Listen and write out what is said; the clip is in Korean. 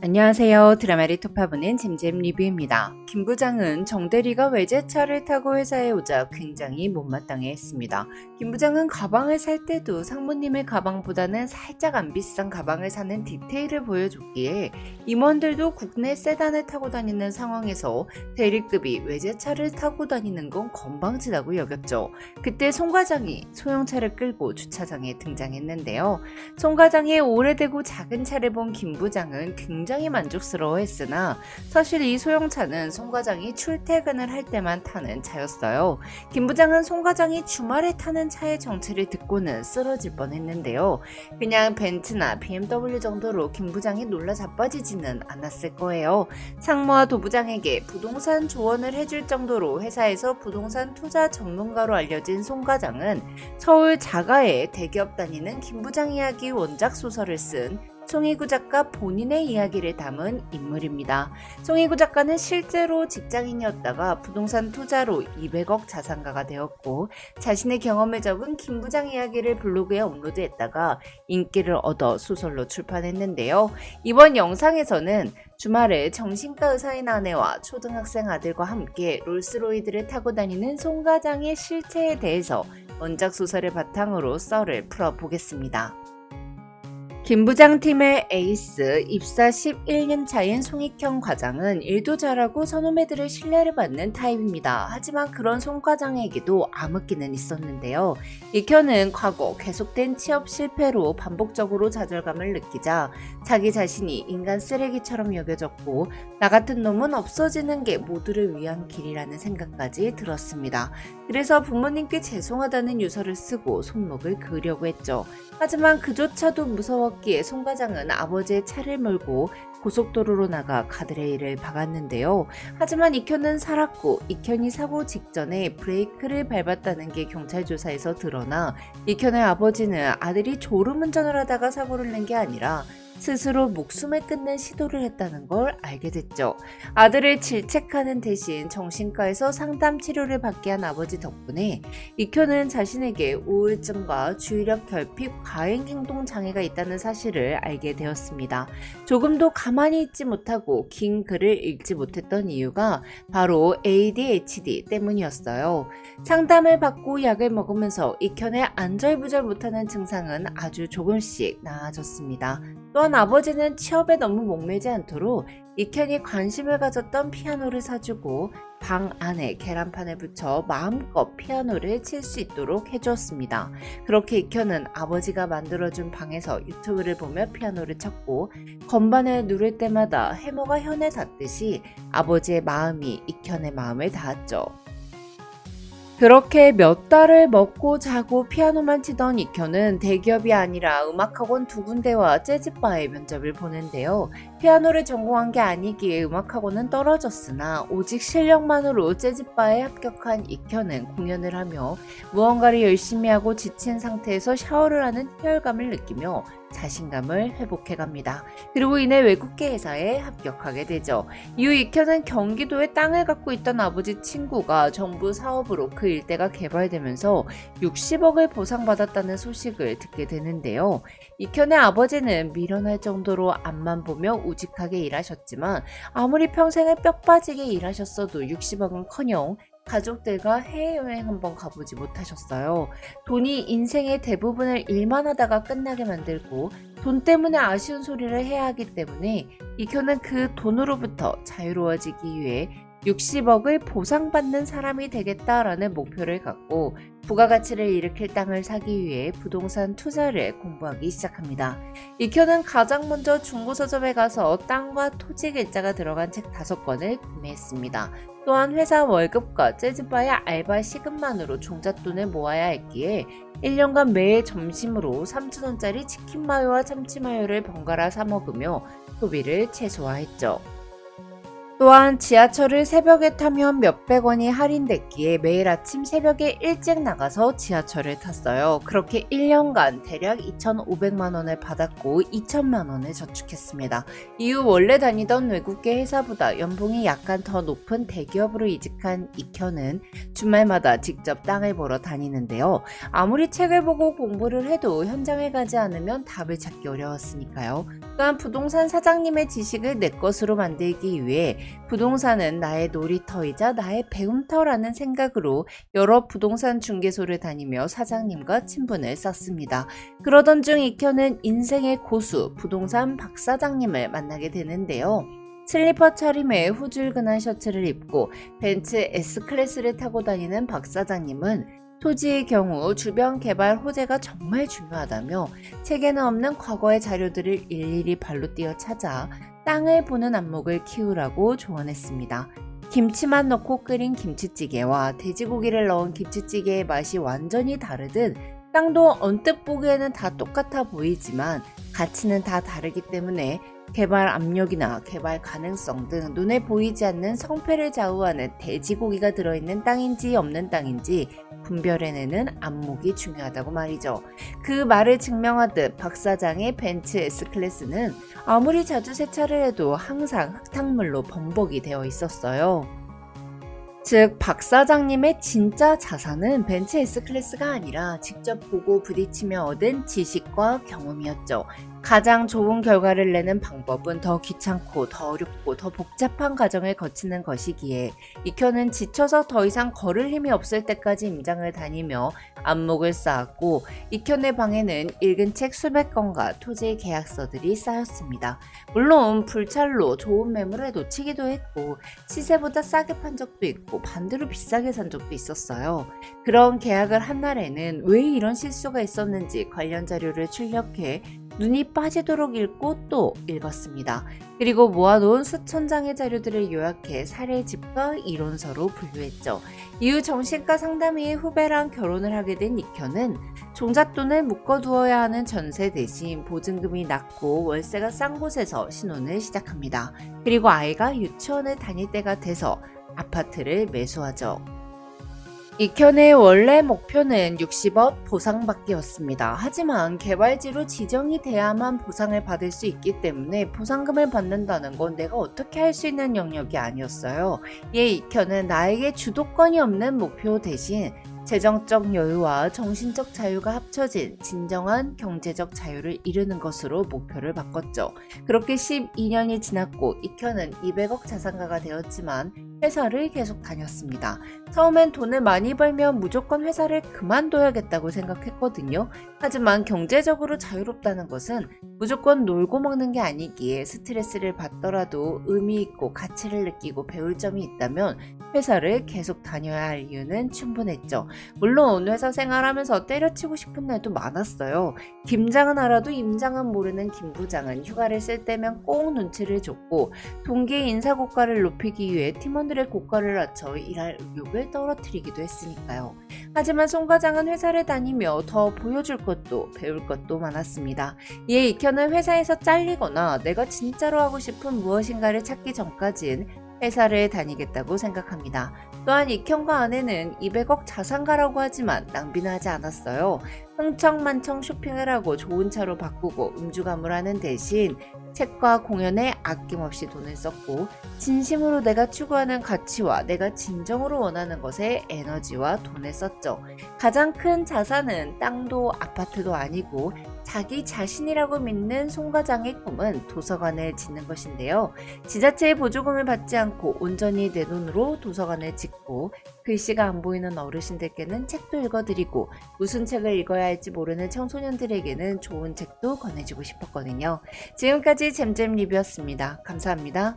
안녕하세요. 드라마를 토파보는 잼잼 리뷰입니다. 김 부장은 정 대리가 외제차를 타고 회사에 오자 굉장히 못마땅해 했습니다. 김 부장은 가방을 살 때도 상무님의 가방보다는 살짝 안 비싼 가방을 사는 디테일을 보여줬기에 임원들도 국내 세단을 타고 다니는 상황에서 대리급이 외제차를 타고 다니는 건 건방지다고 여겼죠. 그때 송 과장이 소형차를 끌고 주차장에 등장했는데요. 송 과장의 오래되고 작은 차를 본 김 부장은 굉장히 만족스러워했으나 사실 이 소형차는 송 과장이 출퇴근을 할 때만 타는 차였어요. 김 부장은 송 과장이 주말에 타는 차의 정체를 듣고는 쓰러질 뻔했는데요. 그냥 벤츠나 BMW 정도로 김 부장이 놀라 자빠지지는 않았을 거예요. 상무와 도부장에게 부동산 조언을 해줄 정도로 회사에서 부동산 투자 전문가로 알려진 송 과장은 서울 자가의 대기업 다니는 김 부장 이야기 원작 소설을 쓴 송희구 작가 본인의 이야기를 담은 인물입니다. 송희구 작가는 실제로 직장인이었다가 부동산 투자로 200억 자산가가 되었고 자신의 경험을 적은 김 부장 이야기를 블로그에 업로드했다가 인기를 얻어 소설로 출판했는데요. 이번 영상에서는 주말에 정신과 의사인 아내와 초등학생 아들과 함께 롤스로이드를 타고 다니는 송 과장의 실체에 대해서 원작 소설을 바탕으로 썰을 풀어보겠습니다. 김 부장팀의 에이스, 입사 11년 차인 송익현 과장은 일도 잘하고 선후배들의 신뢰를 받는 타입입니다. 하지만 그런 송 과장에게도 암흑기는 있었는데요. 익현은 과거 계속된 취업 실패로 반복적으로 좌절감을 느끼자 자기 자신이 인간 쓰레기처럼 여겨졌고 나 같은 놈은 없어지는 게 모두를 위한 길이라는 생각까지 들었습니다. 그래서 부모님께 죄송하다는 유서를 쓰고 손목을 그으려고 했죠. 하지만 그조차도 무서웠기에 송 과장은 아버지의 차를 몰고 고속도로로 나가 가드레일을 박았는데요. 하지만 익현은 살았고 익현이 사고 직전에 브레이크를 밟았다는 게 경찰 조사에서 드러나 익현의 아버지는 아들이 졸음운전을 하다가 사고를 낸 게 아니라 스스로 목숨을 끊는 시도를 했다는 걸 알게 됐죠. 아들을 질책하는 대신 정신과에서 상담 치료를 받게 한 아버지 덕분에 익현은 자신에게 우울증과 주의력 결핍 과잉행동 장애가 있다는 사실을 알게 되었습니다. 조금도 가만히 있지 못하고 긴 글을 읽지 못했던 이유가 바로 ADHD 때문이었어요. 상담을 받고 약을 먹으면서 익현의 안절부절 못하는 증상은 아주 조금씩 나아졌습니다. 또한 아버지는 취업에 너무 목매지 않도록 익현이 관심을 가졌던 피아노를 사주고 방 안에 계란판을 붙여 마음껏 피아노를 칠 수 있도록 해주었습니다. 그렇게 익현은 아버지가 만들어준 방에서 유튜브를 보며 피아노를 쳤고 건반을 누를 때마다 해머가 현에 닿듯이 아버지의 마음이 익현의 마음에 닿았죠. 그렇게 몇 달을 먹고 자고 피아노만 치던 익현은 대기업이 아니라 음악학원 2군데와 재즈바에 면접을 보는데요. 피아노를 전공한 게 아니기에 음악학원은 떨어졌으나 오직 실력만으로 재즈바에 합격한 익현은 공연을 하며 무언가를 열심히 하고 지친 상태에서 샤워를 하는 희열감을 느끼며 자신감을 회복해갑니다. 그리고 이내 외국계 회사에 합격하게 되죠. 이후 익현은 경기도에 땅을 갖고 있던 아버지 친구가 정부 사업으로 그 일대가 개발되면서 60억을 보상받았다는 소식을 듣게 되는데요. 익현의 아버지는 미련할 정도로 앞만 보며 우직하게 일하셨지만 아무리 평생을 뼈 빠지게 일하셨어도 60억은커녕 가족들과 해외여행 한번 가보지 못하셨어요. 돈이 인생의 대부분을 일만 하다가 끝나게 만들고 돈 때문에 아쉬운 소리를 해야 하기 때문에 익현은 그 돈으로부터 자유로워지기 위해 60억을 보상받는 사람이 되겠다라는 목표를 갖고 부가가치를 일으킬 땅을 사기 위해 부동산 투자를 공부하기 시작합니다. 익현은 가장 먼저 중고서점에 가서 땅과 토지 글자가 들어간 책 5권을 구매했습니다. 또한 회사 월급과 재즈바의 알바 시급만으로 종잣돈을 모아야 했기에 1년간 매일 점심으로 3,000원짜리 치킨 마요와 참치 마요를 번갈아 사 먹으며 소비를 최소화했죠. 또한 지하철을 새벽에 타면 몇백 원이 할인됐기에 매일 아침 새벽에 일찍 나가서 지하철을 탔어요. 그렇게 1년간 대략 2,500만 원을 받았고 2천만 원을 저축했습니다. 이후 원래 다니던 외국계 회사보다 연봉이 약간 더 높은 대기업으로 이직한 익현은 주말마다 직접 땅을 보러 다니는데요. 아무리 책을 보고 공부를 해도 현장에 가지 않으면 답을 찾기 어려웠으니까요. 또한 부동산 사장님의 지식을 내 것으로 만들기 위해 부동산은 나의 놀이터이자 나의 배움터라는 생각으로 여러 부동산 중개소를 다니며 사장님과 친분을 쌓습니다. 그러던 중 익현은 인생의 고수 부동산 박 사장님을 만나게 되는데요. 슬리퍼 차림에 후줄근한 셔츠를 입고 벤츠 S클래스를 타고 다니는 박 사장님은 토지의 경우 주변 개발 호재가 정말 중요하다며 책에는 없는 과거의 자료들을 일일이 발로 뛰어 찾아 땅을 보는 안목을 키우라고 조언했습니다. 김치만 넣고 끓인 김치찌개와 돼지고기를 넣은 김치찌개의 맛이 완전히 다르듯 땅도 언뜻 보기에는 다 똑같아 보이지만 가치는 다 다르기 때문에 개발 압력이나 개발 가능성 등 눈에 보이지 않는 성패를 좌우하는 돼지고기가 들어있는 땅인지 없는 땅인지 분별해내는 안목이 중요하다고 말이죠. 그 말을 증명하듯 박 사장의 벤츠 S클래스는 아무리 자주 세차를 해도 항상 흙탕물로 범벅이 되어 있었어요. 즉, 박 사장님의 진짜 자산은 벤츠 S클래스가 아니라 직접 보고 부딪히며 얻은 지식과 경험이었죠. 가장 좋은 결과를 내는 방법은 더 귀찮고 더 어렵고 더 복잡한 과정을 거치는 것이기에 익현은 지쳐서 더 이상 걸을 힘이 없을 때까지 임장을 다니며 안목을 쌓았고 익현의 방에는 읽은 책 수백 권과 토지 계약서들이 쌓였습니다. 물론 불찰로 좋은 매물에 놓치기도 했고 시세보다 싸게 판 적도 있고 반대로 비싸게 산 적도 있었어요. 그런 계약을 한 날에는 왜 이런 실수가 있었는지 관련 자료를 출력해 눈이 빠지도록 읽고 또 읽었습니다. 그리고 모아놓은 수천 장의 자료들을 요약해 사례집과 이론서로 분류했죠. 이후 정신과 상담의의 후배랑 결혼을 하게 된 익현은 종잣돈을 묶어두어야 하는 전세 대신 보증금이 낮고 월세가 싼 곳에서 신혼을 시작합니다. 그리고 아이가 유치원을 다닐 때가 돼서 아파트를 매수하죠. 익현의 원래 목표는 60억 보상받기였습니다. 하지만 개발지로 지정이 돼야만 보상을 받을 수 있기 때문에 보상금을 받는다는 건 내가 어떻게 할 수 있는 영역이 아니었어요. 이에 익현은 나에게 주도권이 없는 목표 대신 재정적 여유와 정신적 자유가 합쳐진 진정한 경제적 자유를 이루는 것으로 목표를 바꿨죠. 그렇게 12년이 지났고 익현은 200억 자산가가 되었지만 회사를 계속 다녔습니다. 처음엔 돈을 많이 벌면 무조건 회사를 그만둬야겠다고 생각했거든요. 하지만 경제적으로 자유롭다는 것은 무조건 놀고 먹는 게 아니기에 스트레스를 받더라도 의미 있고 가치를 느끼고 배울 점이 있다면 회사를 계속 다녀야 할 이유는 충분했죠. 물론 회사 생활하면서 때려치고 싶은 날도 많았어요. 김장은 알아도 임장은 모르는 김 부장은 휴가를 쓸 때면 꼭 눈치를 줬고 동기의 인사고과를 높이기 위해 팀원들의 고과를 낮춰 일할 의욕을 떨어뜨리기도 했으니까요. 하지만 송 과장은 회사를 다니며 더 보여줄 것도 배울 것도 많았습니다. 이에 익현은 회사에서 잘리거나 내가 진짜로 하고 싶은 무엇인가를 찾기 전까진 회사를 다니겠다고 생각합니다. 또한 익현과 아내는 200억 자산가라고 하지만 낭비는 하지 않았어요. 흥청만청 쇼핑을 하고 좋은 차로 바꾸고 음주가물 하는 대신 책과 공연에 아낌없이 돈을 썼고 진심으로 내가 추구하는 가치와 내가 진정으로 원하는 것에 에너지와 돈을 썼죠. 가장 큰 자산은 땅도 아파트도 아니고 자기 자신이라고 믿는 송 과장의 꿈은 도서관을 짓는 것인데요. 지자체의 보조금을 받지 않고 온전히 내 돈으로 도서관을 짓고 글씨가 안 보이는 어르신들께는 책도 읽어드리고 무슨 책을 읽어야 할지 모르는 청소년들에게는 좋은 책도 권해주고 싶었거든요. 지금까지 잼잼 리뷰였습니다. 감사합니다.